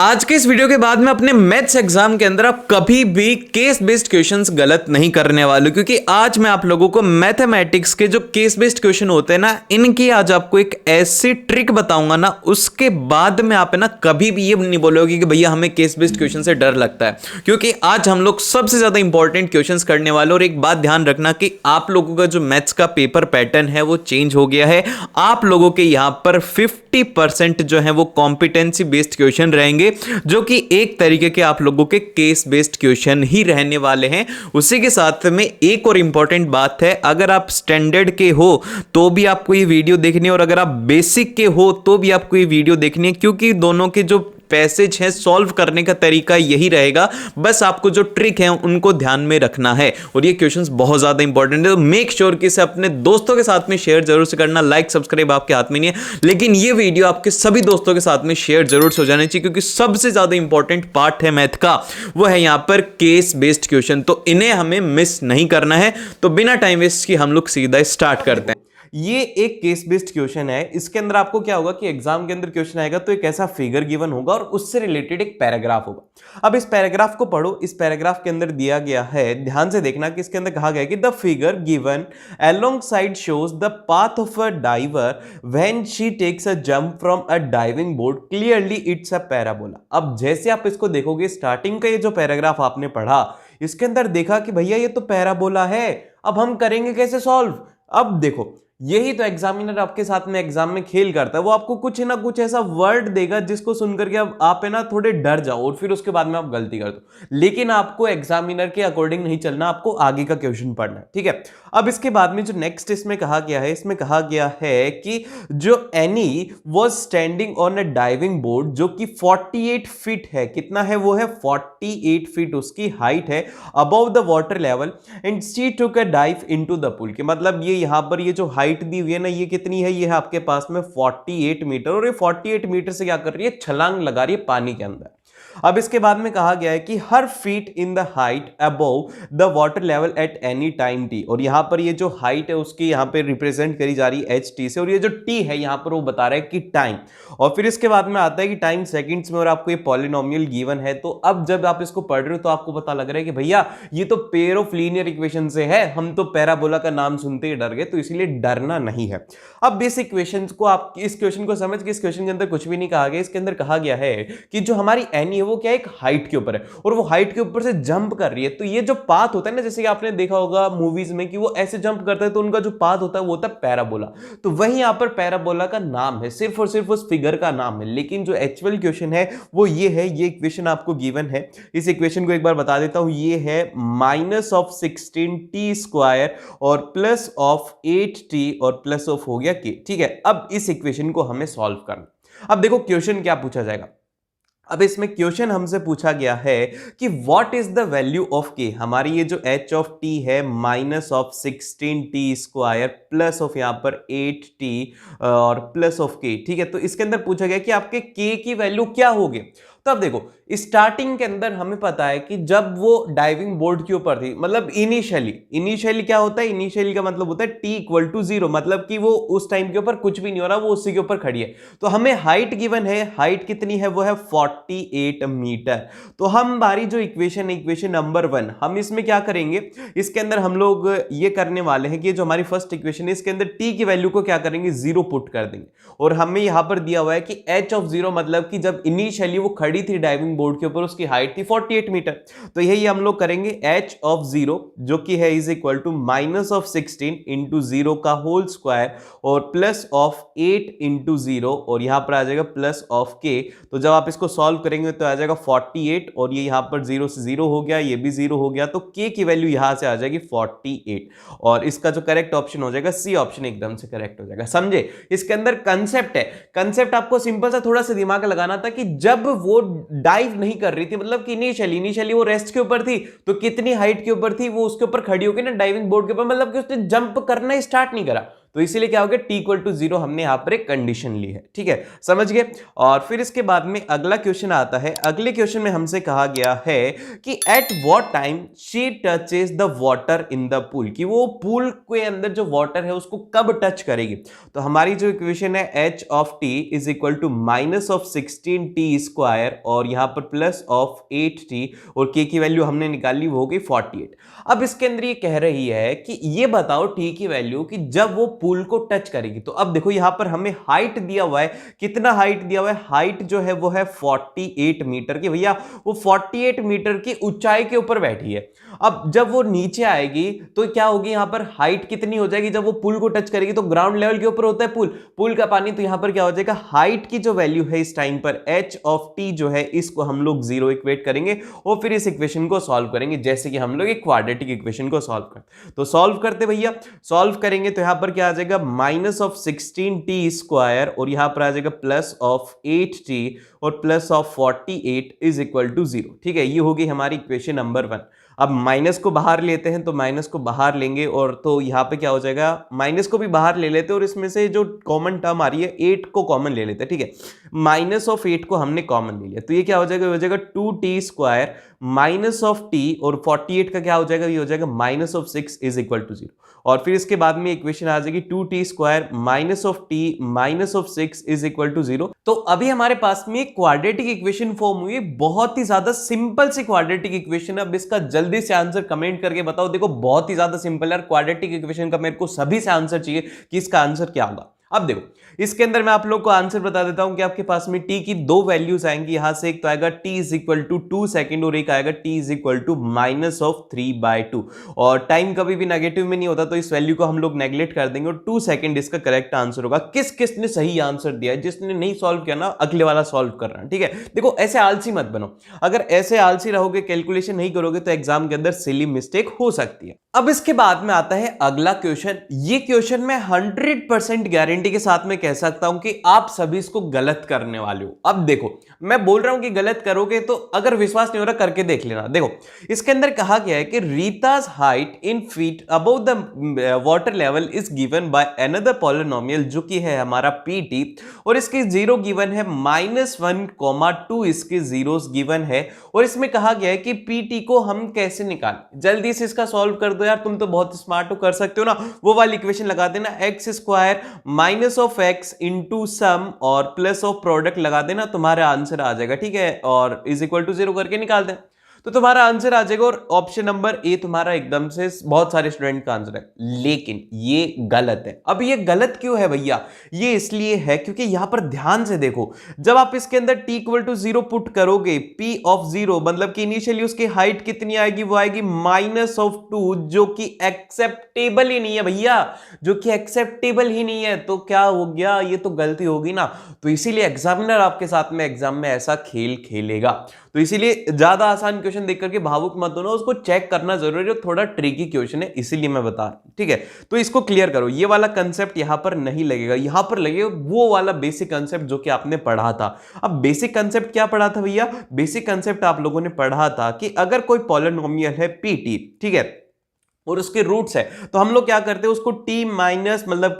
आज के इस वीडियो के बाद में अपने मैथ्स एग्जाम के अंदर आप कभी भी केस बेस्ड क्वेश्चंस गलत नहीं करने वाले, क्योंकि आज मैं आप लोगों को मैथमेटिक्स के जो केस बेस्ड क्वेश्चन होते हैं ना, इनकी आज आपको एक ऐसी ट्रिक बताऊंगा ना, उसके बाद में आप है ना कभी भी ये नहीं बोलोगे कि भैया हमें केस बेस्ड क्वेश्चन से डर लगता है, क्योंकि आज हम लोग सबसे ज्यादा इंपॉर्टेंट क्वेश्चंस करने वाले। और एक बात ध्यान रखना कि आप लोगों का जो मैथ्स का पेपर पैटर्न है वो चेंज हो गया है। आप लोगों के यहां पर 50% जो है वो कॉम्पिटेंसी बेस्ड क्वेश्चन रहेंगे, जो कि एक तरीके के आप लोगों के केस बेस्ड क्वेश्चन ही रहने वाले हैं। उसी के साथ में एक और इंपॉर्टेंट बात है, अगर आप स्टैंडर्ड के हो तो भी आपको ये वीडियो देखनी है, और अगर आप बेसिक के हो तो भी आपको ये वीडियो देखनी है, क्योंकि दोनों के जो पैसेज है सॉल्व करने का तरीका यही रहेगा। बस आपको जो ट्रिक है उनको ध्यान में रखना है, और ये क्वेश्चंस बहुत ज्यादा इंपॉर्टेंट है, तो मेक श्योर कि इसे अपने दोस्तों के साथ में शेयर जरूर से करना। लाइक सब्सक्राइब आपके हाथ में नहीं है, लेकिन ये वीडियो आपके सभी दोस्तों के साथ में शेयर जरूर से हो जाना चाहिए, क्योंकि सबसे ज्यादा इंपॉर्टेंट पार्ट है मैथ का, वो है यहां पर केस बेस्ड क्वेश्चन, तो इन्हें हमें मिस नहीं करना है। तो बिना टाइम वेस्ट की हम लोग सीधा स्टार्ट करते हैं। ये एक केस बेस्ड क्वेश्चन है। इसके अंदर आपको क्या होगा कि एग्जाम के अंदर क्वेश्चन आएगा तो एक ऐसा फिगर गिवन होगा और उससे रिलेटेड एक पैराग्राफ होगा। अब इस पैराग्राफ को पढ़ो। इस पैराग्राफ के अंदर दिया गया है, ध्यान से देखना कि इसके अंदर कहा गया कि the figure given alongside shows the path of a diver when she takes a jump from a diving board, clearly it's a parabola. अब जैसे आप इसको देखोगे, स्टार्टिंग का ये जो पैराग्राफ आपने पढ़ा, इसके अंदर देखा कि भैया ये तो पैराबोला है, अब हम करेंगे कैसे सॉल्व। अब देखो, यही तो एग्जामिनर आपके साथ में एग्जाम में खेल करता है, वो आपको कुछ ना कुछ ऐसा वर्ड देगा जिसको सुनकर के आप है ना थोड़े डर जाओ, और फिर उसके बाद में आप गलती कर दो। लेकिन आपको एग्जामिनर के अकॉर्डिंग नहीं चलना, आपको आगे का क्वेश्चन पढ़ना है, ठीक है। अब इसके बाद में जो नेक्स्ट इसमें कहा गया है, इसमें कहा गया है कि जो any was standing on a diving board, जो कि 48 फीट है, कितना है वो है 48 फीट उसकी हाइट है, above the water level, and she took a dive into the pool. के मतलब ये यहां पर ये जो हाइट दी हुई है ना, ये कितनी है, ये है आपके पास में 48 मीटर, और ये 48 मीटर से क्या कर रही है, छलांग लगा रही है पानी के अंदर। अब इसके बाद में कहा गया है कि her feet in the height above the water level at any time T, और यहां पर ये जो हाइट है उसकी यहां पे रिप्रेजेंट करी जा रही है एच टी से, और ये जो टी है यहां पर वो बता रहा है कि टाइम। और फिर इसके बाद में आता है कि टाइम सेकंड्स में, और आपको ये पॉलिनोमियल गिवन है। तो अब जब आप इसको पढ़ रहे हो तो आपको पता लग रहा है कि भैया ये तो पेयर ऑफ लीनियर इक्वेशन से है, हम तो पैराबोला का नाम सुनते ही डर गए, तो इसलिए डरना नहीं है। अब बेसिक क्वेश्चन को आप इस क्वेश्चन को समझ के, इस क्वेश्चन के अंदर कुछ भी नहीं कहा गया, इसके अंदर कहा गया है कि जो हमारी एनी वो क्या एक हाइट के ऊपर है, और वो हाइट के ऊपर से जंप कर रही है। तो ये जो पाथ होता है ना, जैसे कि आपने देखा होगा मूवीज में कि वो ऐसे जंप करता है, तो उनका जो पाथ होता है वो होता है पैराबोला। तो वही यहां पर पैराबोला का नाम है, सिर्फ और सिर्फ उस फिगर का नाम है। लेकिन जो एक्चुअल क्वेश्चन है वो ये है, ये इक्वेशन आपको गिवन है। इस इक्वेशन को एक बार बता देता हूं, ये है -16t² और +8t और प्लस ऑफ हो गया k, ठीक है। अब इस इक्वेशन को हमें सॉल्व करना। अब देखो क्वेश्चन क्या पूछा जाएगा। अब इसमें क्वेश्चन हमसे पूछा गया है कि what is the value of के। हमारी ये जो h ऑफ t है -16t² प्लस ऑफ यहां पर 8t और प्लस ऑफ k, ठीक है। तो इसके अंदर पूछा गया कि आपके k की वैल्यू क्या होगी। तो अब देखो, स्टार्टिंग के अंदर हमें पता है कि जब वो डाइविंग बोर्ड के ऊपर थी, मतलब इनिशियली क्या होता है, इनिशियली का मतलब होता है t = 0, मतलब कि वो उस टाइम के ऊपर कुछ भी नहीं हो रहा, वो उसी के ऊपर खड़ी है। तो हमें हाइट गिवन है, हाइट कितनी है, वो है 48 मीटर। तो हमारी जो इक्वेशन है, इक्वेशन नंबर 1, हम इसमें क्या करेंगे, इसके अंदर हम लोग ये करने वाले हैं कि जो हमारी फर्स्ट इक्वेशन है, इसके अंदर t की वैल्यू को क्या करेंगे, 0 पुट कर देंगे। और हमें यहां पर दिया हुआ है कि h ऑफ 0 मतलब कि जब इनिशियली वो खड़ी थी डाइविंग बोर्ड के ऊपर, उसकी हाइट थी 48 मीटर। तो यही हम लोग करेंगे, h ऑफ 0 जो कि है इज इक्वल टू -16 इंटू 0 का होल स्क्वायर और प्लस ऑफ 8 इंटू 0, और यहां पर आ जाएगा प्लस ऑफ k। तो जब आप इसको सॉल्व करेंगे तो आ जाएगा 48, और ये यहां पर 0 से 0 हो गया, ये भी 0 हो गया, तो k की वैल्यू यहां से आ जाएगी 48, और इसका जो करेक्ट ऑप्शन हो जाएगा सी ऑप्शन, एकदम से करेक्ट हो जाएगा। समझे, इसके अंदर कंसेप्ट है, कंसेप्ट आपको सिंपल सा थोड़ा सा दिमाग लगाना था कि जब वो डाइव नहीं कर रही थी, मतलब कि इनिशियली वो रेस्ट के ऊपर थी, तो कितनी हाइट के ऊपर थी, वो उसके ऊपर खड़ी होकर ना डाइविंग बोर्ड के ऊपर, मतलब कि उसने जंप करना स्टार्ट नहीं करा। तो इसीलिए क्या हो गया, t इक्वल टू 0 हमने यहाँ पर एक कंडीशन ली है, ठीक है, समझ गए। और फिर इसके बाद में अगला क्वेश्चन आता है। अगले क्वेश्चन में हमसे कहा गया है कि at what time she touches the water in the pool, कि वो पूल के अंदर जो वाटर है उसको कब टच करेगी। तो हमारी जो इक्वेशन है h of t is equal to minus of 16t square और यहां पर प्लस ऑफ 8t, और k की वैल्यू हमने निकाली वो हो गई 48। अब इसके अंदर ये कह रही है कि ये बताओ t की वैल्यू कि जब वो पूल को टच करेगी। तो अब देखो यहां पर हमें हाइट दिया हुआ है, कितना हाइट दिया हुआ है, हाइट जो है वो है 48 मीटर की। भैया वो 48 मीटर की ऊंचाई के ऊपर बैठी है। अब जब वो नीचे आएगी तो क्या होगी, यहां पर हाइट कितनी हो जाएगी, जब वो पुल को टच करेगी तो ग्राउंड लेवल के ऊपर होता है पुल का पानी, तो यहां पर क्या हो जाएगा, हाइट की जो वैल्यू है इस टाइम पर h ऑफ t जो है इसको हम लोग 0 इक्वेट करेंगे और फिर इस इक्वेशन को सॉल्व करेंगे, जैसे कि हम लोग एक क्वाड्रेटिक इक्वेशन को सॉल्व करते। तो सॉल्व करते भैया, सॉल्व करेंगे तो यहां पर क्या आ जाएगा, माइनस ऑफ 16t स्क्वायर और यहां पर आ जाएगा प्लस ऑफ 8t और plus of 48 is equal to 0, ठीक है। ये होगी हमारी इक्वेशन नंबर 1। अब माइनस को बाहर लेते हैं, तो माइनस को बाहर लेंगे और तो यहाँ पे क्या हो जाएगा, माइनस को भी बाहर ले लेते हैं और इसमें से जो कॉमन टर्म आ रही है 8 को कॉमन ले लेते हैं, ठीक है। माइनस ऑफ 8 को हमने कॉमन ले लिया, तो ये क्या हो जाएगा 2t square minus of t और 48 का क्या हो जाएगा, ये हो जाएगा minus of 6 is equal to 0। और फिर इसके बाद में इक्वेशन आ जाएगी 2t square minus of t minus of 6 is equal to 0। तो अभी हमारे पास में क्वाड्रेटिक इक्वेशन फॉर्म हुई, बहुत ही ज्यादा सिंपल सी क्वाड्रेटिक इक्वेशन। अब इसका जल्दी से आंसर कमेंट करके बताओ। देखो बहुत ही ज्यादा सिंपल है, क्वाड्रेटिक इक्वेशन का मेरे को सभी से आंसर चाहिए कि इसका आंसर क्या होगा। अब देखो इसके अंदर मैं आप लोग को आंसर बता देता हूं कि आपके पास में t की दो वैल्यूज आएंगी यहां से, एक तो आएगा t is equal to 2 second और एक आएगा t is equal to minus of 3/2। और टाइम कभी भी नेगेटिव में नहीं होता, तो इस वैल्यू को हम लोग नेग्लेक्ट कर देंगे और 2 सेकेंड इसका करेक्ट आंसर होगा। किस किस ने सही आंसर दिया है, जिसने नहीं सॉल्व किया ना अगले वाला सॉल्व कर रहा है, ठीक है। देखो ऐसे आलसी मत बनो, अगर ऐसे आलसी रहोगे, कैलकुलेशन नहीं करोगे तो एग्जाम के अंदर सिली मिस्टेक हो सकती है। अब इसके बाद में आता है अगला क्वेश्चन। ये क्वेश्चन मैं 100% गारंटी के साथ में कह सकता हूं कि आप सभी इसको गलत करने वाले हो। अब देखो मैं बोल रहा हूं कि गलत करोगे, तो अगर विश्वास नहीं हो रहा करके देख लेना। देखो इसके अंदर कहा गया है कि Rita's height in feet above the water level is given by another polynomial, जो कि है हमारा पीटी, और इसकी जीरो गिवन है -1, 2 इसके जीरोस गिवन है। और इसमें कहा गया है कि पीटी को हम कैसे निकालें। जल्दी से इसका सॉल्व कर दो यार, तुम तो बहुत स्मार्ट हो, कर सकते हो ना। वो वाली इक्वेशन लगा देना, x square minus of x into sum और प्लस ऑफ प्रोडक्ट लगा देना, तुम्हारा आंसर आ जाएगा, ठीक है। और इज इक्वल टू 0 करके निकाल दें तो तुम्हारा आंसर आ जाएगा। और ऑप्शन नंबर ए तुम्हारा एकदम से बहुत सारे स्टूडेंट का आंसर है, लेकिन ये गलत है। अब ये गलत क्यों है भैया, ये इसलिए है क्योंकि यहां पर ध्यान से देखो, जब आप इसके अंदर t इक्वल टू 0 पुट करोगे, p ऑफ 0 मतलब कि इनिशियली उसकी हाइट कितनी आएगी, वो आएगी -2, जो कि एक्सेप्टेबल ही नहीं है भैया, जो कि एक्सेप्टेबल ही नहीं है। तो क्या हो गया, ये तो गलती होगी ना। तो इसीलिए एग्जामिनर आपके साथ में एग्जाम में ऐसा खेल खेलेगा। तो इसीलिए ज्यादा आसान क्वेश्चन देख करके भावुक मत होना, उसको चेक करना जरूरी है। थोड़ा ट्रिकी क्वेश्चन है इसीलिए मैं बता रहा हूं, ठीक है। तो इसको क्लियर करो, ये वाला कंसेप्ट यहां पर नहीं लगेगा, यहां पर लगेगा वो वाला बेसिक कंसेप्ट जो कि आपने पढ़ा था। अब बेसिक कंसेप्ट क्या पढ़ा था भैया, बेसिक कंसेप्ट आप लोगों ने पढ़ा था कि अगर कोई पॉलिनोमियल है पीटी, ठीक है, और उसके रूट्स है, तो हम लोग क्या करते हैं उसको t माइनस मतलब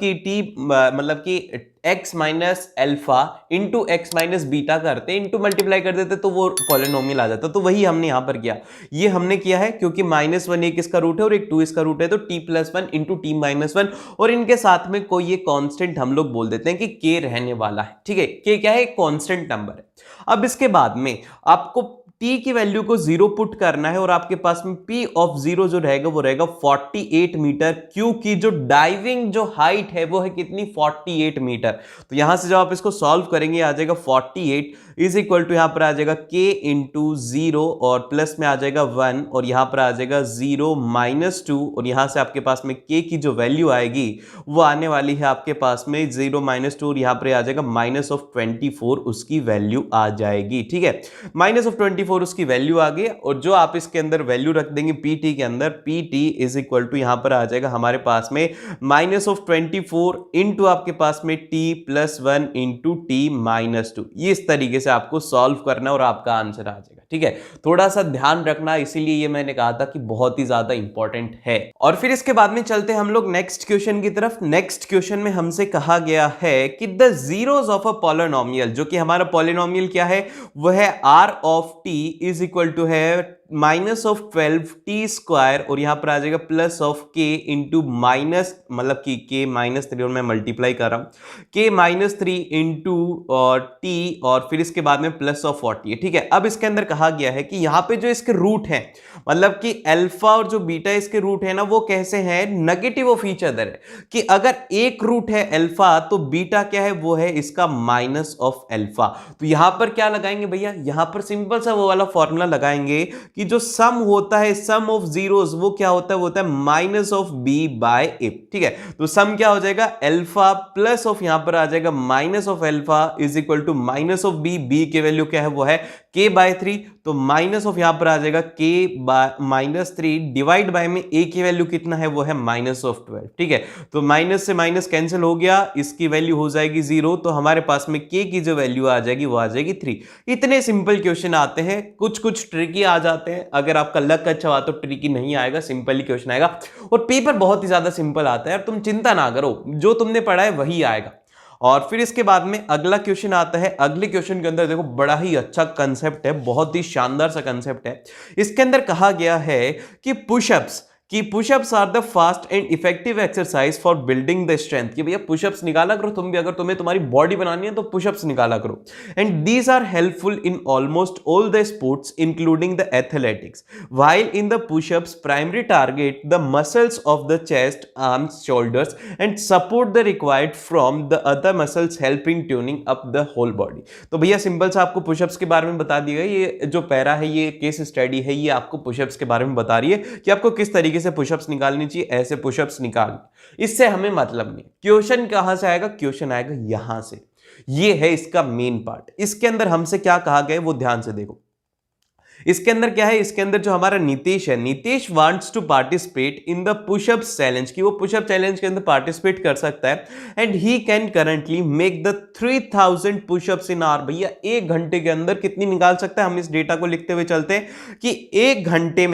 कि x minus alpha into x minus beta करते हैं, इंटू मल्टीप्लाई कर देते तो वो पॉलिनोमियल आ जाता। तो वही हमने यहां पर किया, ये हमने किया है क्योंकि -1 एक इसका रूट है और एक 2 इसका रूट है, तो t+1 इंटू t-1 और इनके साथ में कोई ये कांस्टेंट हम लोग बोल देते हैं कि k रहने वाला है, ठीक है। k क्या है, कांस्टेंट नंबर है। अब इसके बाद में आपको t की वैल्यू को 0 पुट करना है और आपके पास में p ऑफ 0 जो रहेगा वो रहेगा 48 मीटर, क्योंकि जो डाइविंग जो हाइट है वो है कितनी, 48 मीटर। तो यहां से जब आप इसको सॉल्व करेंगे आ जाएगा 48 इज इक्वल टू, यहां पर आ जाएगा k इंटू 0 और प्लस में आ जाएगा 1 और यहां पर आ जाएगा 0 -2 और यहां से आपके पास में k की जो वैल्यू आएगी वो आने वाली है आपके पास में 0 -2 और यहां पर आ जाएगा -24 उसकी वैल्यू आ जाएगी, ठीक है। -24 उसकी वैल्यू आ गई और जो आप इसके अंदर वैल्यू रख देंगे pt के अंदर, pt इज इक्वल टू यहां पर आ जाएगा हमारे पास में -24 इंटू आपके पास में t+1 इंटू t-2। ये इस तरीके से आपको सॉल्व करना और आपका आंसर आ जाएगा, ठीक है, थोड़ा सा ध्यान रखना, इसीलिए ये मैंने कहा था कि बहुत ही ज्यादा इंपॉर्टेंट है। और फिर इसके बाद में चलते हैं हम लोग नेक्स्ट क्वेश्चन की तरफ। नेक्स्ट क्वेश्चन में हमसे कहा गया है कि the zeros of a polynomial, जो कि हमारा पॉलिनोमियल क्या है, वो है r of t is equal to है माइनस ऑफ 12t² और यहां पर आ जाएगा plus of k into minus, मतलब कि k -3 और मैं मल्टीप्लाई कर रहा हूं k -3 इंटू t और फिर इसके बाद में प्लस ऑफ 40 है। ठीक है, अब इसके अंदर कहा गया है कि यहां पे जो इसके रूट है, मतलब कि अल्फा और जो बीटा इसके रूट है ना, वो कैसे हैं, नेगेटिव ऑफ ईच अदर है। कि अगर एक रूट है अल्फा तो बीटा क्या है, वो है इसका माइनस ऑफ अल्फा। तो यहां पर क्या लगाएंगे भैया, यहां पर सिंपल सा वो वाला फॉर्मूला लगाएंगे कि जो सम होता है, सम ऑफ जीरोस, वो क्या होता है, वो होता है माइनस ऑफ बी बाय ए। ठीक है, तो सम क्या हो जाएगा, अल्फा प्लस ऑफ यहां पर आ जाएगा minus of alpha is equal to minus of B. B के वैल्यू क्या है, वो है k/3, तो माइनस ऑफ यहां पर आ जाएगा k/3 डिवाइड बाय में a की वैल्यू कितना है, वो है माइनस ऑफ 12। ठीक है, तो माइनस से माइनस कैंसिल हो गया, इसकी वैल्यू हो जाएगी 0, तो हमारे पास में k की जो वैल्यू आ जाएगी वो आ जाएगी 3। इतने सिंपल क्वेश्चन आते हैं, कुछ कुछ ट्रिकी आ जाते हैं, अगर आपका लक अच्छा हुआ तो ट्रिकी नहीं आएगा, सिंपल ही क्वेश्चन आएगा और पेपर बहुत ही ज्यादा सिंपल आता है। तुम चिंता ना करो, जो तुमने पढ़ा है वही आएगा। और फिर इसके बाद में अगला क्वेश्चन आता है। अगले क्वेश्चन के अंदर देखो बड़ा ही अच्छा कंसेप्ट है, बहुत ही शानदार सा कंसेप्ट है। इसके अंदर कहा गया है कि pushups are the fast and effective exercise for building the strength. कि भैया पुशअप्स निकाला करो तुम भी, अगर तुम्हें तुम्हारी बॉडी बनानी है तो पुशअप्स निकाला करो। And these are helpful in almost all the sports including the athletics. While in the pushups primary target the muscles of the chest, arms, shoulders and support the required from the other muscles helping tuning up the whole body. तो भैया simple सा आपको pushups के बारे में बता दिया, ये जो पैरा है, ये केस स्टडी है, ये आपको पुशअप्स के बारे में बता रही है कि आपको किस तरीके से पुशअप्स निकालनी चाहिए, ऐसे पुशअप्स निकाल। इससे हमें मतलब नहीं। क्वेश्चन कहां से आएगा, क्वेश्चन आएगा यहां से। ये है इसका मेन पार्ट। इसके अंदर हमसे क्या कहा गया वो ध्यान से देखो। इसके अंदर क्या है, इसके अंदर जो हमारा नीतीश है, Nitish wants to participate in the pushup challenge, की वो पुशअप चैलेंज के अंदर पार्टिसिपेट कर सकता है। And he can currently make the 3000 pushups in hour. भैया 1 घंटे के अंदर कितनी निकाल सकता है, हम इस डेटा को लिखते हुए चलते हैं कि 1 घंटे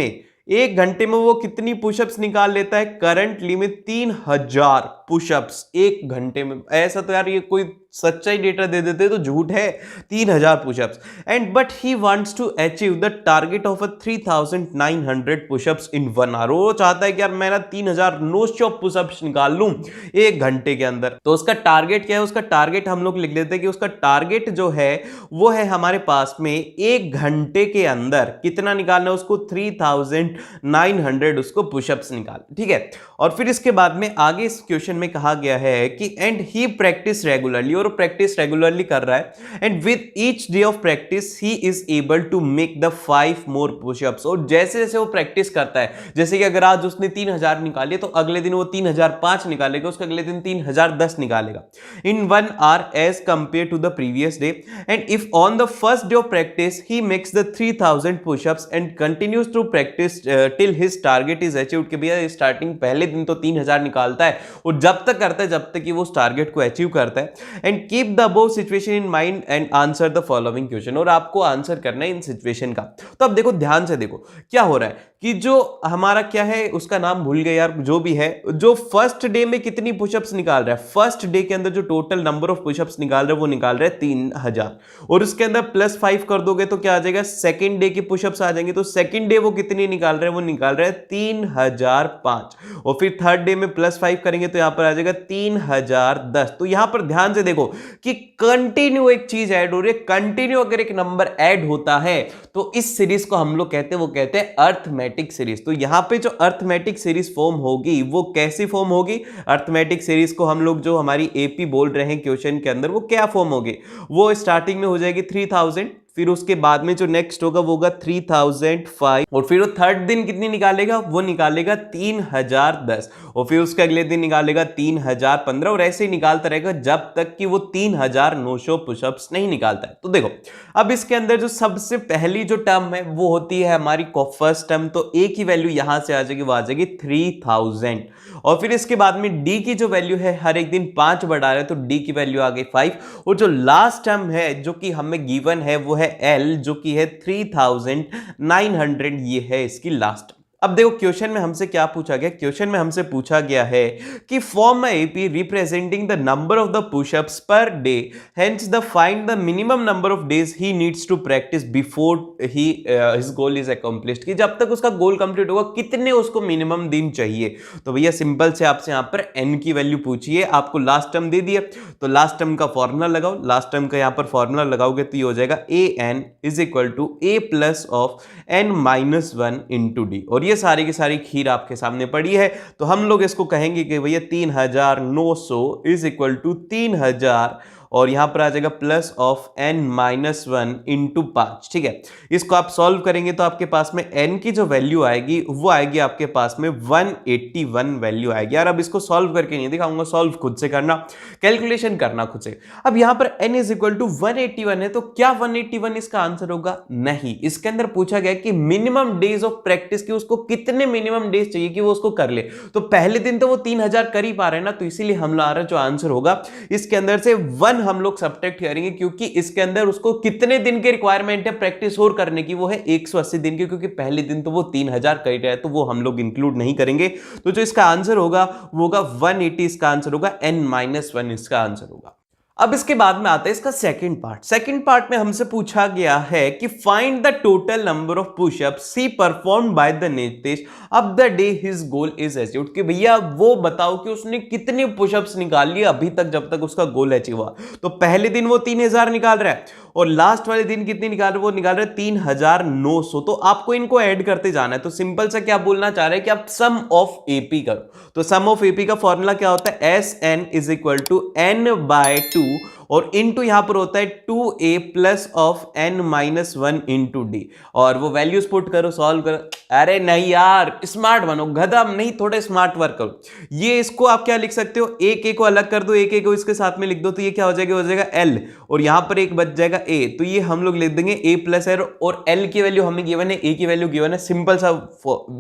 में वो कितनी पुशअप्स निकाल लेता है। करंटली में 3000 पुशअप्स 1 घंटे में। ऐसा तो यार ये कोई सच्चा ही डेटा दे देते तो झूठ है, 3000 pushups. And but he wants to achieve the target of 3900 pushups in 1 hour. वो चाहता है कि यार मैं ना 3000 नो स्टॉप पुशअप्स निकाल लूं 1 घंटे के अंदर। तो उसका टारगेट क्या है, उसका टारगेट हम लोग लिख लेते हैं कि उसका टारगेट जो है वो है हमारे पास में 1 घंटे के अंदर कितना निकालना है उसको, 3900 उसको पुशअप्स निकाल। ठीक है, और फिर इसके बाद में आगे इस क्वेश्चन में कहा गया है कि एंड ही प्रैक्टिस रेगुलरली, और प्रैक्टिस रेगुलरली कर रहा है। And with each day of practice he is able to make the 5 more pushups. और जैसे जैसे वो प्रैक्टिस करता है, जैसे कि अगर आज उसने 3000 निकाले तो अगले दिन वो 3005 निकालेगा, उसके अगले दिन 3010 निकालेगा in 1 hour as compared to the previous day. And if on the first day of practice he makes the 3000 pushups and continues to practice till his target is achieved. कि भैया स्टार्टिंग पहले दिन तो 3000 निकालता है और जब तक करता है जब तक कि वो उस टारगेट को अचीव करता है। And keep the above situation in mind and answer the following question. और आपको आंसर करना है इन सिचुएशन का। तो अब देखो ध्यान से देखो क्या हो रहा है कि जो हमारा क्या है, उसका नाम भूल गए यार, जो भी है, जो फर्स्ट डे में कितनी पुशअप्स निकाल रहा है, फर्स्ट डे के अंदर जो टोटल नंबर ऑफ पुशअप्स निकाल रहा है वो निकाल रहा है 3000, और उसके अंदर +5 कर दोगे तो क्या आ जाएगा, सेकंड डे की पुशअप्स आ जाएंगे। तो सेकंड डे वो कितनी निकाल रहे हैं, वो निकाल रहे हैं 3005, और फिर थर्ड डे में +5 करेंगे तो यहां पर आ जाएगा 3010। तो यहां पर ध्यान से देखो कि कंटिन्यू एक चीज ऐड हो रही है। कंटिन्यू अगर एक नंबर ऐड होता है तो इस सीरीज को हम लोग कहते हैं, वो कहते हैं अर्थमेटिक सीरीज। तो यहां पे जो अर्थमेटिक सीरीज फॉर्म होगी वो कैसी फॉर्म होगी, अर्थमेटिक सीरीज को हम लोग जो हमारी एपी बोल रहे हैं क्वेश्चन के अंदर, वो क्या फॉर्म होगी, वो स्टार्टिंग में हो जाएगी 3000, फिर उसके बाद में जो नेक्स्ट होगा वो होगा 3005, और फिर वो थर्ड दिन कितनी निकालेगा, वो निकालेगा 3010, और फिर उसके अगले दिन निकालेगा 3015, और ऐसे ही निकालता रहेगा जब तक कि वो 3900 पुशअप्स नहीं निकालता है। तो देखो अब इसके अंदर जो सबसे पहली जो टर्म है वो होती है हमारी फर्स्ट टर्म, तो ए की वैल्यू यहां से आ जाएगी, वो आ जाएगी 3000, और फिर इसके बाद में डी की जो वैल्यू है हर एक दिन 5 बढ़ा रहे हैं तो डी की वैल्यू आ गई 5, और जो लास्ट टर्म है जो कि हमें गिवन है वो है है L जो कि है 3900, ये है इसकी लास्ट। अब देखो क्वेश्चन में हमसे क्या पूछा गया, क्वेश्चन में हमसे पूछा गया है कि form a AP representing the number of the pushups per day, hence the find the minimum number of days he needs to practice before he his goal is accomplished, कि जब तक उसका गोल कंप्लीट होगा कितने उसको मिनिमम दिन चाहिए। तो भैया सिंपल से आपसे यहां पर n की वैल्यू पूछी है, आपको लास्ट टर्म दे दिया, तो लास्ट टर्म का फॉर्मूला लगाओ, लास्ट टर्म का यहां पर फॉर्मूला लगाओगे तो ये हो जाएगा an is equal to a plus of n minus 1 into d, और ये सारी की सारी खीर आपके सामने पड़ी है। तो हम लोग इसको कहेंगे कि भैया 3900 इज इक्वल टू 3000, और यहां पर आ जाएगा plus of n minus 1 into 5। ठीक है, इसको आप सॉल्व करेंगे तो आपके पास में n की जो वैल्यू आएगी वो आएगी आपके पास में 181 वैल्यू आएगी। यार अब इसको सॉल्व करके नहीं दिखाऊंगा, सॉल्व खुद से करना, कैलकुलेशन करना खुद से। अब यहां पर n इज इक्वल टू 181 है, तो क्या 181 इसका आंसर होगा? नहीं, इसके अंदर पूछा गया कि मिनिमम डेज ऑफ प्रैक्टिस की, उसको कितने मिनिमम डेज चाहिए कि वो उसको कर ले। तो पहले दिन तो वो 3000 कर ही पा रहे हैं ना, तो इसीलिए हम ला रहे जो आंसर होगा इसके अंदर से 1 हम लोग सब्ट्रैक्ट करेंगे, क्योंकि इसके अंदर उसको कितने दिन की रिक्वायरमेंट है प्रैक्टिस और करने की, वो है 180 दिन की, क्योंकि पहले दिन तो वो 3000 कर रहा है, तो वो हम लोग इंक्लूड नहीं करेंगे। तो जो इसका आंसर होगा वो होगा 180, इसका आंसर होगा, n-1 इसका आंसर होगा। अब इसके बाद में आता है इसका सेकंड पार्ट। सेकंड पार्ट में हमसे पूछा गया है कि find the total number of pushups he performed by the Nitesh up the day his goal is achieved, कि भैया वो बताओ कि उसने कितने पुशअप्स निकाल लिए अभी तक जब तक उसका गोल अचीव हुआ। तो पहले दिन वो 3000 निकाल रहा है, और लास्ट वाले दिन कितनी निकाल रहे, वो निकाल रहे 3900। तो आपको इनको ऐड करते जाना है। तो सिंपल सा क्या बोलना चाह रहे हैं कि आप सम ऑफ एपी करो। तो सम ऑफ एपी का फॉर्मूला क्या होता है, SN is equal to n/2, और इनटू यहां पर होता है 2a plus of n minus 1 into d, और वो वैल्यूज पुट करो, सॉल्व करो। अरे नहीं यार, स्मार्ट बनो, गधा नहीं, थोड़े स्मार्ट वर्क करो। ये इसको आप क्या लिख सकते हो, एक ए को अलग कर दो, एक ए को इसके साथ में लिख दो, तो ये क्या हो जाएगा, हो जाएगा l, और यहां पर एक बच जाएगा a, तो ये हम लोग लिख देंगे a प्लस r, और l की वैल्यू हमें गिवन है, a की वैल्यू गिवन है, सिंपल सा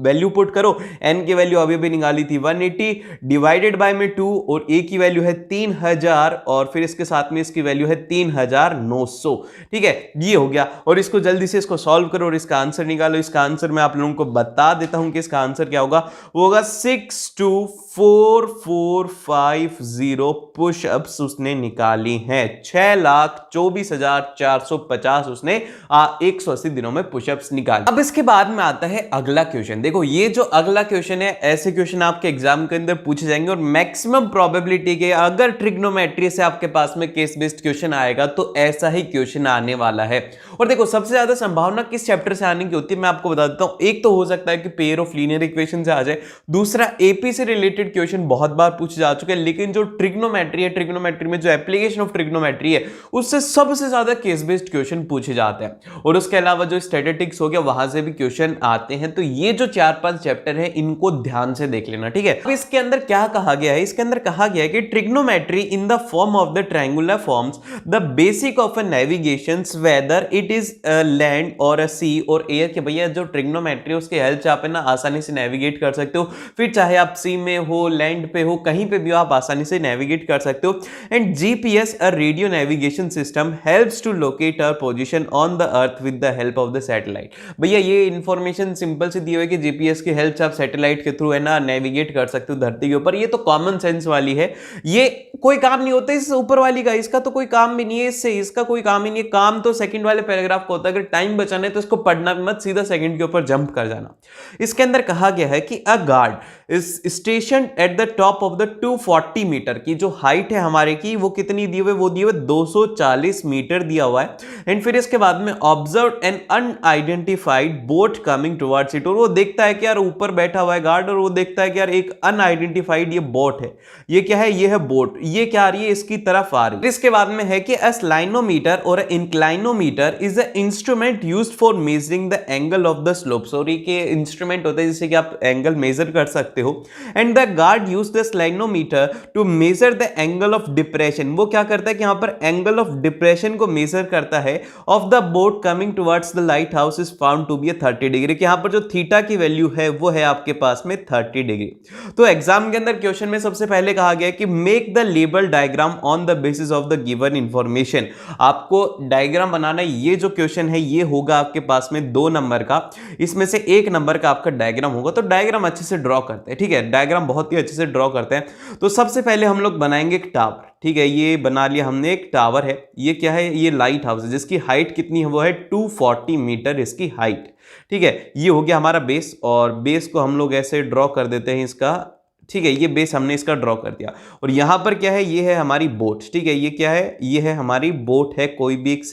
वैल्यू पुट करो। n की वैल्यू अभी भी निकाली थी 180 डिवाइडेड बाय में 2, और a की वैल्यू है 3000, और फिर इसके साथ में इसकी वैल्यू है 3900। ठीक है, ये हो गया, और इसको जल्दी से इसको सॉल्व करो और इसका आंसर निकालो। इसका आंसर मैं आप लोगों को बता देता हूं कि इसका आंसर क्या होगा, वो होगा 624,450 पुशअप्स उसने निकाली हैं। 6,24,450 उसने 180 दिनों में पुशअप्स निकाली। अब इसके बाद में आता है अगला क्वेश्चन। देखो ये जो अगला क्वेश्चन है, ऐसे क्वेश्चन आपके एग्जाम के अंदर पूछे जाएंगे, और मैक्सिमम प्रोबेबिलिटी के अगर ट्रिग्नोमेट्री से आपके पास में केस बेस्ड क्वेश्चन आएगा तो ऐसा ही क्वेश्चन आने वाला है। और देखो सबसे ज्यादा संभावना किस चैप्टर से आने की होती है मैं आपको बता देता हूं। एक तो हो सकता है कि पेयर ऑफ लीनियर इक्वेशन से आ जाए, दूसरा एपी से रिलेटेड क्वेश्चन बहुत बार पूछे जा चुके हैं, लेकिन जो ट्रिग्नोमेट्री है, ट्रिग्नोमेट्री में जो एप्लीकेशन ऑफ ट्रिग्नोमेट्री है उससे सबसे ज्यादा केस बेस्ड क्वेश्चन पूछे जाते हैं। और उसके अलावा जो स्टैटिस्टिक्स हो गया वहां से भी क्वेश्चन आते हैं। तो ये जो 4-5 चैप्टर है इनको ध्यान से देख लेना। ठीक है, अब इसके अंदर क्या कहा गया है, इसके अंदर कहा गया है कि trigonometry in the form of the triangular forms the basic of a navigation whether it is land और सी और एयर, के भैया जो ट्रिग्नोमेट्री उसके हेल्प से आप है ना आसानी से नेविगेट कर सकते हो, फिर चाहे आप सी में हो, लैंड पे हो, कहीं पे भी हो आप आसानी से नेविगेट कर सकते हो। And GPS a radio navigation system helps to locate our position on the earth with the help of the satellite. भैया ये इंफॉर्मेशन सिंपल से दी हुई है कि जीपीएस की हेल्प से आप सैटेलाइट के थ्रू है ना नेविगेट कर सकते हो धरती के ऊपर। ये तो कॉमन सेंस वाली है, ये कोई काम नहीं होता इस ऊपर वाली का, इसका तो कोई काम भी नहीं है, इससे इसका कोई काम ही नहीं है। काम तो सेकंड वाले पैराग्राफ को होता है, अगर टाइम बचाना है तो इसको पढ़ना मत, सीधा सेकंड के ऊपर जंप कर जाना। इसके अंदर कहा गया है कि a guard is station at the top of the 240 meter की जो हाइट है हमारे की वो कितनी दी हुई, वो दी हुई 240 मीटर दिया हुआ है। एंड फिर इसके बाद में observe an unidentified boat coming towards it, और वो देखता है कि यार ऊपर बैठा हुआ है गार्ड, और वो देखता है कि यार एक अनआइडेंटिफाइड ये बोट है, ये क्या है, ये है बोट, ये क्या आ रही है, इसकी तरफ आ रही है। इसके बाद में है कि a clinometer or inclinometer is a instrument used for measuring the angle of the slopes, और ये के इंस्ट्रूमेंट होते हैं जिससे कि आप एंगल मेजर कर सकते हो। And the guard use the clinometer to measure the angle of depression, वो क्या करता है कि यहां पर एंगल ऑफ डिप्रेशन को मेजर करता है of the boat coming towards the lighthouse is found to be 30 degree, कि यहां पर जो थीटा की वैल्यू है वो है आपके पास में 30 डिग्री। तो एग्जाम के अंदर क्वेश्चन में सबसे पहले कहा गया कि make the label diagram on the basis of of the given information. आपको डायग्राम बनाना है। ये जो क्वेश्चन है ये होगा आपके पास में 2 नंबर का, इसमें से 1 नंबर का आपका डायग्राम होगा। तो डायग्राम अच्छे से ड्रॉ करते हैं, ठीक है, डायग्राम बहुत ही अच्छे से ड्रॉ करते हैं। तो सबसे पहले हम लोग बनाएंगे एक टावर, ठीक है, ये बना लिया हमने। एक टावर है, ये क्या है, ये लाइट हाउस है जिसकी हाइट कितनी है, वो है 240 मीटर इसकी हाइट, ठीक है। ये हो गया हमारा बेस, और बेस को हम लोग ऐसे ड्रॉ कर देते हैं इसका, ठीक है, ये बेस हमने इसका ड्रॉ कर दिया। और यहां पर क्या है, ये है हमारी बोट, ठीक है, ये क्या है, ये है हमारी बोट है, कोई भी एक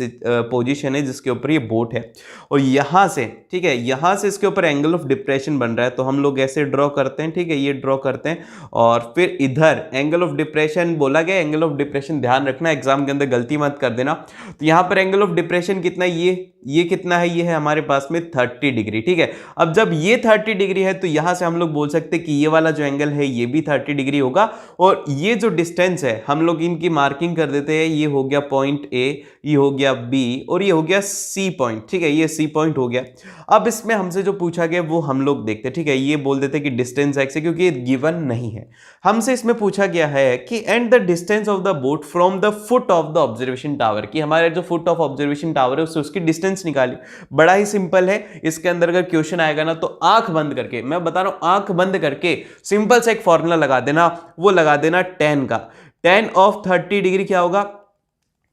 पोजीशन है जिसके ऊपर ये बोट है। और यहां से, ठीक है, यहां से इसके ऊपर एंगल ऑफ डिप्रेशन बन रहा है, तो हम लोग ऐसे ड्रॉ करते हैं, ठीक है, ये ड्रॉ करते हैं। और फिर इधर एंगल ऑफ डिप्रेशन बोला गया, एंगल ऑफ डिप्रेशन ध्यान रखना, एग्जाम के अंदर गलती मत कर देना। तो यहां पर एंगल ऑफ डिप्रेशन कितना है, ये कितना है, ये है हमारे पास में 30 डिग्री, ठीक है। अब जब ये 30 डिग्री है तो यहां से हम लोग बोल सकते हैं कि ये वाला जो एंगल है ये भी 30 डिग्री होगा। और ये जो डिस्टेंस है हम लोग इनकी मार्किंग कर देते हैं, ये हो गया पॉइंट ए, ये हो गया बी, और ये हो गया सी पॉइंट, ठीक है, ये सी पॉइंट हो गया। अब इसमें हमसे जो पूछा गया वो हम लोग देखते हैं, ठीक है, ये बोल देते कि डिस्टेंस एक्स है क्योंकि ये गिवन नहीं है। हमसे इसमें पूछा गया है कि and the distance of the boat from the foot of the observation tower, कि हमारे जो फुट ऑफ ऑब्जर्वेशन टावर है उससे उसकी डिस्टेंस निकाली। बड़ा ही सिंपल है। इसके अंदर अगर क्वेश्चन आएगा ना तो आंख बंद करके, मैं बता रहा हूं, आंख बंद करके सिंपल सा एक फॉर्मूला लगा देना, वो लगा देना tan का। tan ऑफ 30 डिग्री क्या होगा,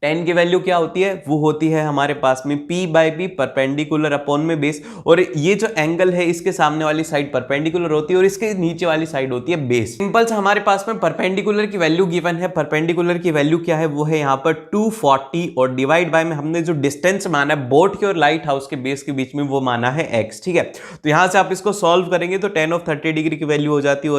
tan की वैल्यू क्या होती है, वो होती है हमारे पास में P by B, perpendicular upon में बेस। और ये जो एंगल है इसके सामने वाली साइड परपेंडिकुलर होती है और इसके नीचे वाली साइड होती है बेस। सिंपल से हमारे पास में परपेंडिकुलर की वैल्यू गिवन है, परपेंडिकुलर की वैल्यू क्या है, वो है यहाँ पर 240, और डिवाइड बाय में हमने जो डिस्टेंस माना है बोट के और लाइट हाउस के बेस के बीच में वो माना है x, ठीक है। तो यहां से आप इसको सॉल्व करेंगे तो tan ऑफ 30 डिग्री की वैल्यू हो जाती है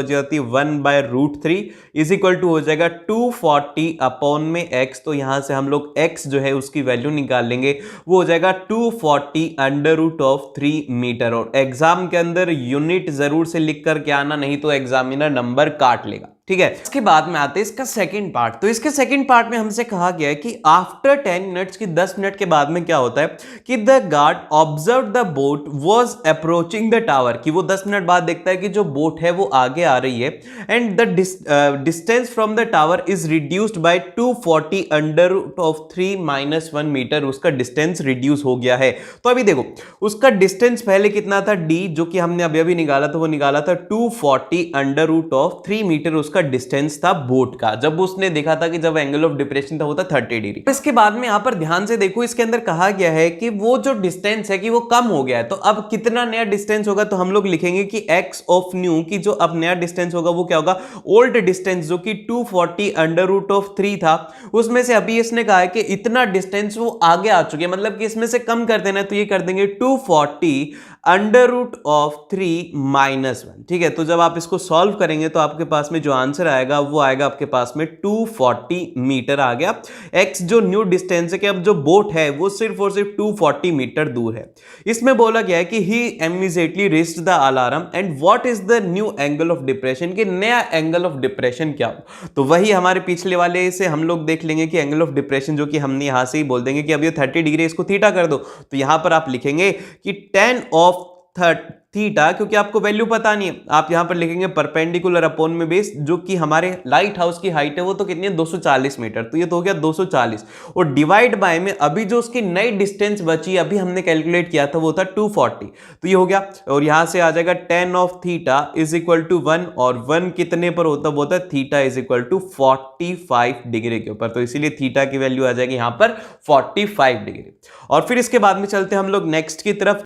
1/√3 इज इक्वल टू हो जाएगा 240 अपॉन में x। तो यहां से हम लोग x जो है उसकी वैल्यू निकाल लेंगे, वो हो जाएगा 240 √3 मीटर। और एग्जाम के अंदर यूनिट जरूर से लिख करके आना, नहीं तो एग्जामिनर नंबर काट लेगा, ठीक है। इसके बाद में आते हैं इसका सेकंड पार्ट। तो इसके सेकंड पार्ट में हमसे कहा गया है कि आफ्टर 10 मिनट्स की 10 मिनट के बाद में क्या होता है कि the guard observe the boat was approaching the tower, कि वो 10 मिनट बाद देखता है कि जो बोट है वो आगे आ रही है, and the distance from the tower is reduced by 240 √3 - 1 meter, उसका डिस्टेंस रिड्यूस हो गया है। तो अभी देखो उसका डिस्टेंस पहले कितना था d, जो कि हमने अभी निकाला था, वो निकाला था 240 √3 मीटर उसका डिस्टेंस था बोट का, जब उसने देखा था कि जब एंगल ऑफ डिप्रेशन था वो था 30 डिग्री। इसके बाद में यहां पर ध्यान से देखो, इसके अंदर कहा गया है कि वो जो डिस्टेंस है कि वो कम हो गया है। तो अब कितना नया डिस्टेंस होगा, तो हम लोग लिखेंगे कि x ऑफ न्यू, की जो अब नया डिस्टेंस होगा वो क्या होगा, ओल्ड डिस्टेंस जो कि 240 √3 था, उसमें से अभी इसने कहा है कि इतना डिस्टेंस वो आगे आ चुके हैं, मतलब कि इसमें से कम कर देना है, तो ये कर देंगे 240 √3 - 1, ठीक है। तो जब आप इसको सॉल्व करेंगे तो आपके पास में जो आंसर आएगा वो आएगा आपके पास में 240 मीटर आ गया। x जो न्यू डिस्टेंस है कि अब जो बोट है वो सिर्फ और सिर्फ 240 मीटर दूर है। इसमें बोला गया है कि he immediately raised the alarm and what is the new angle of depression, कि नया एंगल ऑफ डिप्रेशन क्या हो। तो वही हमारे पिछले वाले से हम लोग देख लेंगे कि एंगल ऑफ डिप्रेशन जो कि हमने यहां से ही बोल देंगे कि अब ये 30 डिग्री, इसको थीटा कर दो। तो यहां पर आप लिखेंगे कि tan ऑफ थीटा, क्योंकि आपको वैल्यू पता नहीं है, आप यहां पर लिखेंगे परपेंडिकुलर अपॉन में बेस, जो कि हमारे लाइट हाउस की हाइट है वो तो कितनी है 240 मीटर, तो ये तो हो गया 240, और डिवाइड बाय में अभी जो उसकी नई डिस्टेंस बची अभी हमने कैलकुलेट किया था वो था 240, तो ये हो गया। और यहां से आ जाएगा tan of theta is equal to 1, और 1 कितने पर होता है, वो होता है theta is equal to 45 degree के ऊपर, तो इसीलिए थीटा की वैल्यू आ जाएगी यहां पर 45 डिग्री। और फिर इसके बाद में चलते हैं हम लोग नेक्स्ट की तरफ।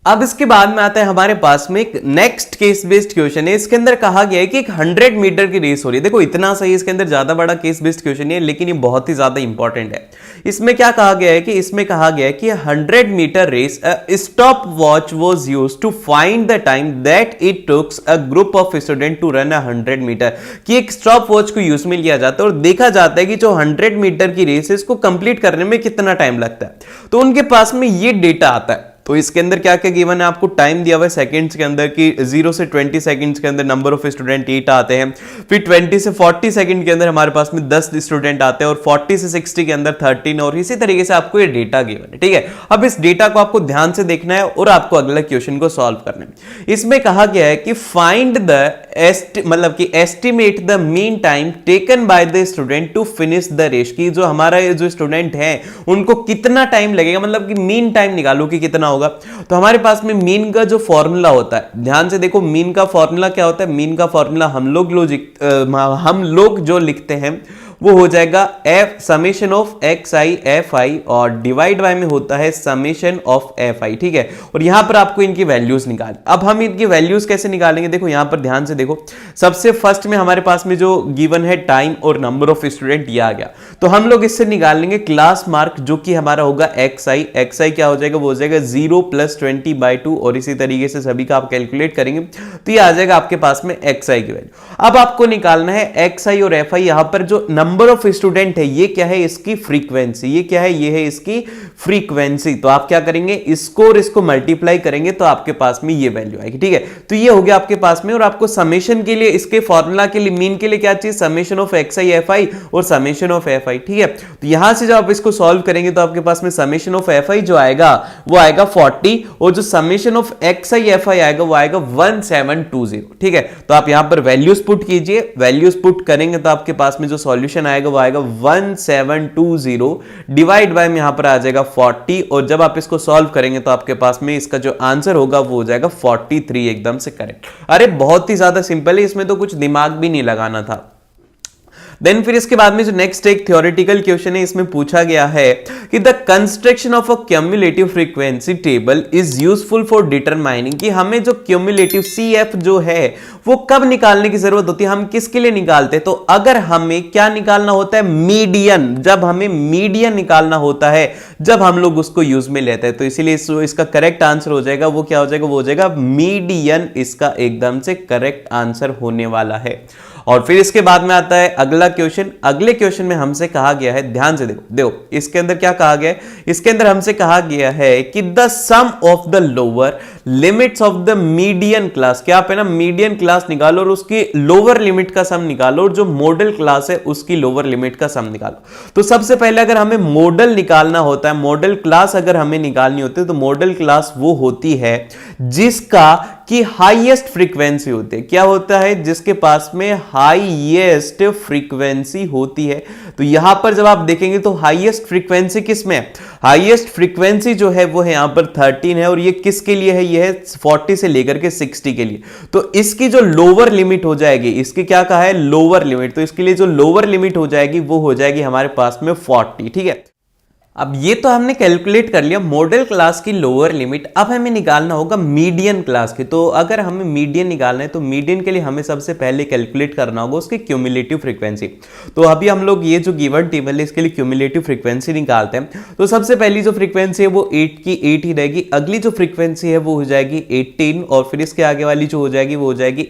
अब इसके बाद में आता है हमारे पास में एक नेक्स्ट केस बेस्ड क्वेश्चन है। इसके अंदर कहा गया है कि एक 100 मीटर की रेस हो रही है। देखो इतना सही, इसके अंदर ज्यादा बड़ा केस बेस्ड क्वेश्चन है लेकिन ये बहुत ही ज्यादा इंपॉर्टेंट है। इसमें क्या कहा गया है कि इसमें कहा गया है कि 100 meter race, stop watch was used to find the time that it tooks a group of student to run 100 meter, कि एक स्टॉप वॉच को यूज में लिया जाता है और देखा जाता है कि जो 100 मीटर की रेस है इसको कंप्लीट करने में कितना टाइम लगता है। तो उनके पास में ये डेटा आता है, तो इसके अंदर क्या क्या गिवन है, आपको टाइम दिया हुआ है सेकंड्स के अंदर कि 0 से 20 सेकंड्स के अंदर नंबर ऑफ स्टूडेंट 8 आते हैं, फिर 20 से 40 सेकंड के अंदर हमारे पास में 10 स्टूडेंट आते हैं, और 40 से 60 के अंदर 13, और इसी तरीके से आपको ये डेटा गिवन है। ठीक है, अब इस डेटा को आपको ध्यान से देखना है और आपको अगला क्वेश्चन को सॉल्व करना है। इसमें कहा गया है कि फाइंड द मतलब कि estimate the mean time taken by the student to finish the race, की जो हमारा जो स्टूडेंट है उनको कितना टाइम लगेगा, मतलब कि मीन टाइम निकालो कि कितना होगा। तो हमारे पास में मीन का जो फॉर्मूला होता है, ध्यान से देखो, मीन का फॉर्मूला क्या होता है। मीन का फॉर्मूला हम लोग जो लिखते हैं वो हो जाएगा F summation of x I F I, और डिवाइड बाय में होता है समेशन ऑफ एफ आई। ठीक है, और यहां पर आपको इनकी वैल्यूज निकाल, अब हम इनकी वैल्यूज कैसे निकालेंगे, देखो यहां पर ध्यान से देखो, सबसे फर्स्ट में हमारे पास में जो गिवन है टाइम और नंबर ऑफ स्टूडेंट ये आ गया, तो हम लोग इससे निकाल लेंगे क्लास मार्क, जो कि हमारा होगा एक्स आई। एक्स आई क्या हो जाएगा, वो हो जाएगा 0 + 20/2, और इसी तरीके से सभी का आप कैलकुलेट करेंगे तो ये आ जाएगा आपके पास में एक्स आई की वैल्यू। अब आपको निकालना है एक्स आई और एफ आई, यहां पर जो नंबर ऑफ स्टूडेंट है ये क्या है, इसकी फ्रीक्वेंसी, ये क्या है, ये है इसकी फ्रीक्वेंसी। तो आप क्या करेंगे, इसको और इसको मल्टीप्लाई करेंगे तो आपके पास में ये वैल्यू आएगी। ठीक है, तो ये हो गया आपके पास में, और आपको समेशन के लिए, इसके फॉर्मूला के लिए, मीन के लिए क्या चाहिए, summation of x I F I और समेशन ऑफ एफ आई। ठीक है, तो यहां से जब आप इसको सॉल्व करेंगे तो आपके पास में समेशन ऑफ एफ आई जो आएगा वो आएगा 40, और जो summation of x I F I आएगा वो आएगा 1720। ठीक है, तो आप यहां पर वैल्यूज पुट कीजिए, वैल्यूज पुट करेंगे तो आपके पास में जो सॉल्यूशन आएगा वो आएगा 1720 डिवाइड बाय में यहां पर आ जाएगा 40, और जब आप इसको सॉल्व करेंगे तो आपके पास में इसका जो आंसर होगा वो हो जाएगा 43, एकदम से करेक्ट। अरे बहुत ही ज्यादा सिंपल है, इसमें तो कुछ दिमाग भी नहीं लगाना था। देन फिर इसके बाद में जो नेक्स्ट एक थ्योरेटिकल क्वेश्चन है, इसमें पूछा गया है कि the construction of a cumulative frequency table is useful for determining, कि हमें जो क्यूमुलेटिव CF जो है वो कब निकालने की जरूरत होती है, हम किसके लिए निकालते हैं। तो अगर हमें क्या निकालना होता है, मीडियन, जब हमें मीडियन निकालना होता है, जब हम लोग उसको यूज में लेते हैं, तो इसीलिए इसका करेक्ट आंसर हो जाएगा वो क्या हो जाएगा, वो हो जाएगा मीडियन, इसका एकदम से करेक्ट आंसर होने वाला है। और फिर इसके बाद में आता है अगला क्वेश्चन। अगले क्वेश्चन में हमसे कहा गया है, ध्यान से देखो इसके अंदर क्या कहा गया है, इसके अंदर हमसे कहा गया है कि the sum of the lower limits of the median class, क्या आप है ना मीडियन क्लास निकालो और उसकी लोअर लिमिट का सम निकालो, और जो मॉडल क्लास है उसकी लोअर लिमिट का सम निकालो। तो सबसे पहले अगर हमें मॉडल निकालना होता है, मॉडल क्लास अगर हमें निकालनी होती है, तो मॉडल क्लास वो होती है जिसका की हाईएस्ट फ्रीक्वेंसी होती है। क्या होता है, जिसके पास में हाईएस्ट फ्रीक्वेंसी होती है। तो यहां पर जब आप देखेंगे तो हाईएस्ट फ्रीक्वेंसी किसमें है, हाईएस्ट फ्रीक्वेंसी जो है वो है यहां पर 13 है, और ये किसके लिए है, ये है 40 से लेकर के 60 के लिए। तो इसकी जो लोअर लिमिट हो जाएगी, इसकी क्या कहा है, लोअर लिमिट, तो इसके लिए जो लोअर लिमिट हो जाएगी वो हो जाएगी हमारे पास में 40। ठीक है, अब ये तो हमने कैलकुलेट कर लिया मॉडल क्लास की लोअर लिमिट, अब हमें निकालना होगा मीडियन क्लास की। तो अगर हमें मीडियन निकालना है तो मीडियन के लिए हमें सबसे पहले कैलकुलेट करना होगा उसकी क्यूमुलेटिव फ्रीक्वेंसी। तो अभी हम लोग ये जो गिवन टेबल है इसके लिए क्यूमुलेटिव फ्रीक्वेंसी निकालते हैं। तो सबसे पहली जो फ्रीक्वेंसी है वो 8 की 8 ही रहेगी, अगली जो फ्रीक्वेंसी है वो हो जाएगी 18, और फिर इसके आगे वाली जो हो जाएगी वो हो जाएगी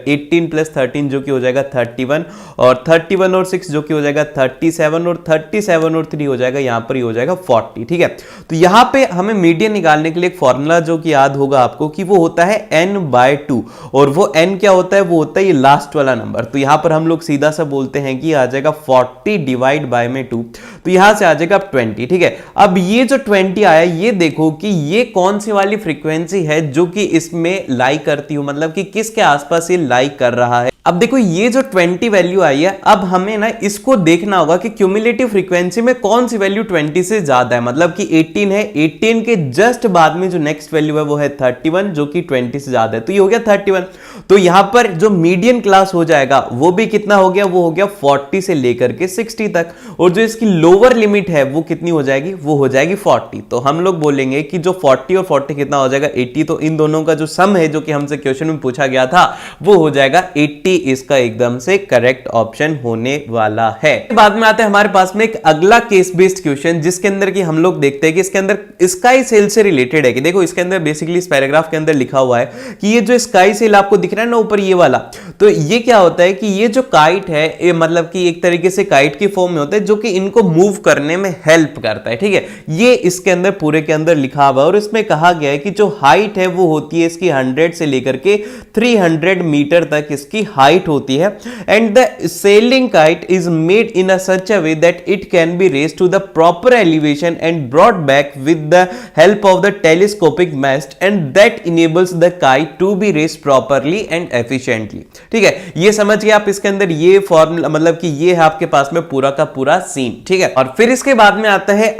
18 + 13 जो कि हो जाएगा 31, और 31 और 6 जो कि हो जाएगा 37, और 37 और 3 हो जाएगा यहाँ पर जाएगा 40। ठीक है, तो यहां पे हमें मीडियन निकालने के लिए एक फॉर्मूला जो कि याद होगा आपको कि वो होता है n/2, और वो n क्या होता है, वो होता है ये लास्ट वाला नंबर। तो यहां पर हम लोग सीधा सा बोलते हैं कि आ जाएगा 40 डिवाइड बाय में 2, तो यहां से आ जाएगा 20। ठीक है, अब ये जो 20 आया, ये देखो कि ये कौन सी वाली फ्रीक्वेंसी है जो कि इसमें लाई करती हो, मतलब कि किसके आसपास ये लाई कर रहा है। अब देखो ये जो 20 वैल्यू आई है, अब हमें ना इसको देखना होगा कि क्यूमुलेटिव फ्रीक्वेंसी में कौन सी वैल्यू 20 से ज्यादा है, मतलब कि 18 है, 18 के जस्ट बाद में जो नेक्स्ट वैल्यू है वो है 31 जो कि 20 से ज्यादा है, तो ये हो गया 31। तो यहां पर जो मीडियन क्लास हो जाएगा वो भी कितना हो गया, वो हो गया 40 से लेकर के 60 तक, और जो इसकी लोअर लिमिट है वो कितनी हो जाएगी, वो हो जाएगी 40। तो हम लोग बोलेंगे कि जो 40 और 40 कितना हो जाएगा 80, तो इन दोनों का जो सम है जो कि हमसे क्वेश्चन में पूछा गया था वो हो जाएगा 80 डी इसका एकदम से करेक्ट ऑप्शन होने वाला है। बाद में आते हैं हमारे पास में एक अगला केस बेस्ड क्वेश्चन, जिसके अंदर कि हम लोग देखते हैं कि इसके अंदर स्काई सेल से रिलेटेड है। कि देखो इसके अंदर बेसिकली इस पैराग्राफ के अंदर लिखा हुआ है कि ये जो स्काई सेल आपको दिख रहा है ना ऊपर ये वाला, तो ये क्या होता है कि ये जो काइट है ये मतलब कि एक तरीके से काइट की फॉर्म में होता है जो कि इनको मूव करने में हेल्प करता है। ठीक है, ये इसके अंदर पूरे के अंदर लिखा हुआ है और इसमें कहा गया है कि जो हाइट है वो होती है इसकी 100 से लेकर के 300 मीटर तक इसकी हाइट होती है। And the sailing kite is made in a such a way that it can be raised to the proper elevation and brought back with the help of the telescopic mast and that enables the kite to be raised properly and efficiently. ठीक है, ये समझ गए आप। इसके अंदर ये formula मतलब कि ये है आपके पास में पूरा का पूरा सीन। ठीक है, और फिर इसके बाद में आता है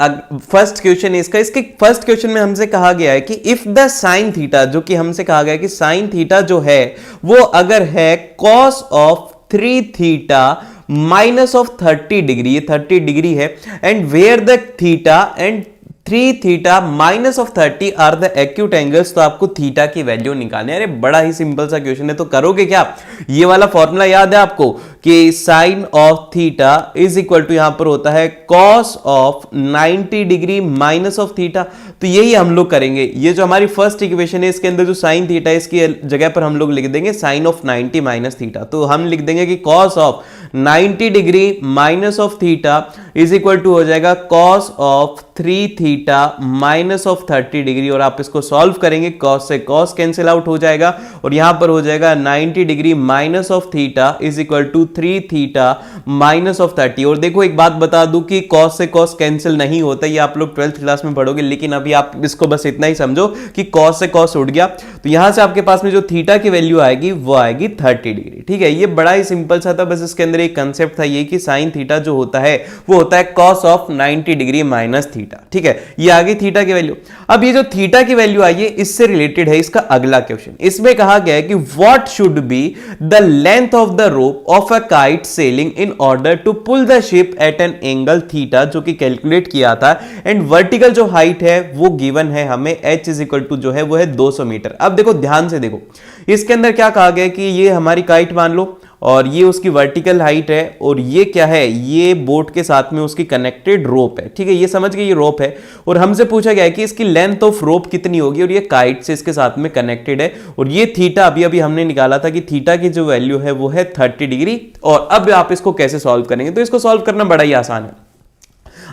फर्स्ट क्वेश्चन इसका। इसके फर्स्ट क्वेश्चन में हमसे कहा गया है कि इफ द साइन थीटा, जो कि हमसे कहा गया है कि साइन थीटा जो है वो अगर है cos of 3 theta minus of 30 degree, ये 30 डिग्री है, and where the theta and 3 theta minus of 30 are the acute angles, तो आपको थीटा की वैल्यू निकालनी है। अरे बड़ा ही सिंपल सा क्वेश्चन है, तो करोगे क्या? ये वाला फॉर्मूला याद है आपको कि sine of theta is equal to यहां पर होता है cos of 90 degree minus of theta. तो यही हम लोग करेंगे। ये जो हमारी फर्स्ट इक्वेशन है इसके अंदर जो साइन थीटा है इसकी जगह पर हम लोग लिख देंगे साइन ऑफ 90 माइनस थीटा। तो हम लिख देंगे कि cos of 90 degree minus of theta is equal to हो जाएगा cos of 3 theta minus of 30 degree. और आप इसको सॉल्व करेंगे, कॉस से कॉस कैंसिल आउट हो जाएगा और यहां पर हो जाएगा 90 degree minus of theta is equal to 3 theta minus of 30। और देखो एक बात बता दूं कि कॉस से कॉस कैंसिल नहीं होता, ये आप लोग 12th क्लास में पढ़ोगे, लेकिन अभी आप इसको बस इतना ही समझो कि कॉस से कॉस उठ गया। तो यहां से आपके पास में जो थीटा की वैल्यू आएगी वो आएगी 30 डिग्री। ठीक है, ये बड़ा ही सिंपल सा था, बस इसके अंदर एक कंसेप्ट था ये कि साइन थीटा जो होता है वो होता है cos of 90 degree minus theta. ठीक है, ये आ गई थीटा की वैल्यू। अब ये जो थीटा की वैल्यू आई है इससे रिलेटेड है इसका अगला क्वेश्चन। इसमें कहा गया है कि what should be the length of the rope of a kite sailing in order to pull the ship at an angle theta, जो कि कैलकुलेट किया था, एंड वर्टिकल जो हाइट है वो गिवन है हमें h इज इक्वल टू जो है वो है 200 मीटर। अब देखो ध्यान से देखो, इसके अंदर क्या कहा गया कि ये हमारी काइट मान लो और ये उसकी वर्टिकल हाइट है और ये क्या है, ये बोट के साथ में उसकी कनेक्टेड रोप है। ठीक है, ये समझ गए ये रोप है और हमसे पूछा गया है कि इसकी लेंथ ऑफ रोप कितनी होगी और ये काइट से इसके साथ में कनेक्टेड है और ये थीटा अभी अभी हमने निकाला था कि थीटा की जो वैल्यू है वो है 30 डिग्री। और अब आप इसको कैसे सॉल्व करेंगे? तो इसको सॉल्व करना बड़ा ही आसान है।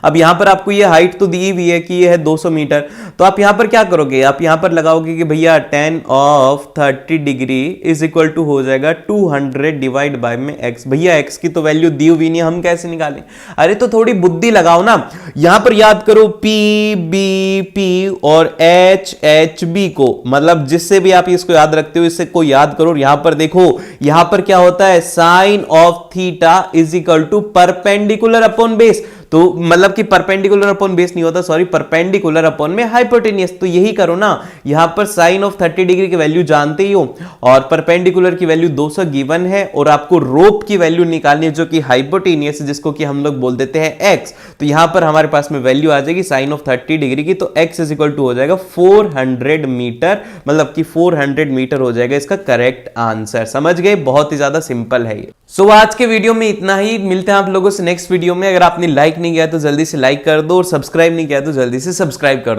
अब यहां पर आपको ये हाइट तो दी हुई है कि ये है 200 मीटर, तो आप यहां पर क्या करोगे, आप यहां पर लगाओगे कि भैया tan of 30 degree is equal to हो जाएगा 200 डिवाइड बाय में x। भैया x की तो वैल्यू दी हुई नहीं, हम कैसे निकालें? अरे तो थोड़ी बुद्धि लगाओ ना। यहां पर याद करो p b p और h h b को, मतलब जिससे भी आप इसको याद रखते हो इससे को याद करो। यहां पर देखो, यहां पर क्या होता है, sine of theta is equal to perpendicular upon base. तो मतलब कि परपेंडिकुलर अपॉन बेस नहीं होता, सॉरी, परपेंडिकुलर अपॉन में हाइपोटेनियस। तो यही करो ना, यहां पर साइन ऑफ 30 डिग्री की वैल्यू जानते ही हो और परपेंडिकुलर की वैल्यू 200 गिवन है और आपको रोप की वैल्यू निकालनी है जो कि हाइपोटेनियस, जिसको कि हम लोग बोल देते हैं x। तो यहां पर हमारे पास में वैल्यू आ जाएगी साइन ऑफ 30 डिग्री की, तो x इज इक्वल टू हो जाएगा 400 मीटर, मतलब कि 400 मीटर हो जाएगा इसका करेक्ट आंसर। समझ गए, बहुत ही ज्यादा सिंपल है ये। सो आज के वीडियो में इतना ही, मिलते हैं आप लोगों से नेक्स्ट वीडियो में। अगर आपने लाइक नहीं किया तो जल्दी से लाइक कर दो और सब्सक्राइब नहीं किया तो जल्दी से सब्सक्राइब कर दो।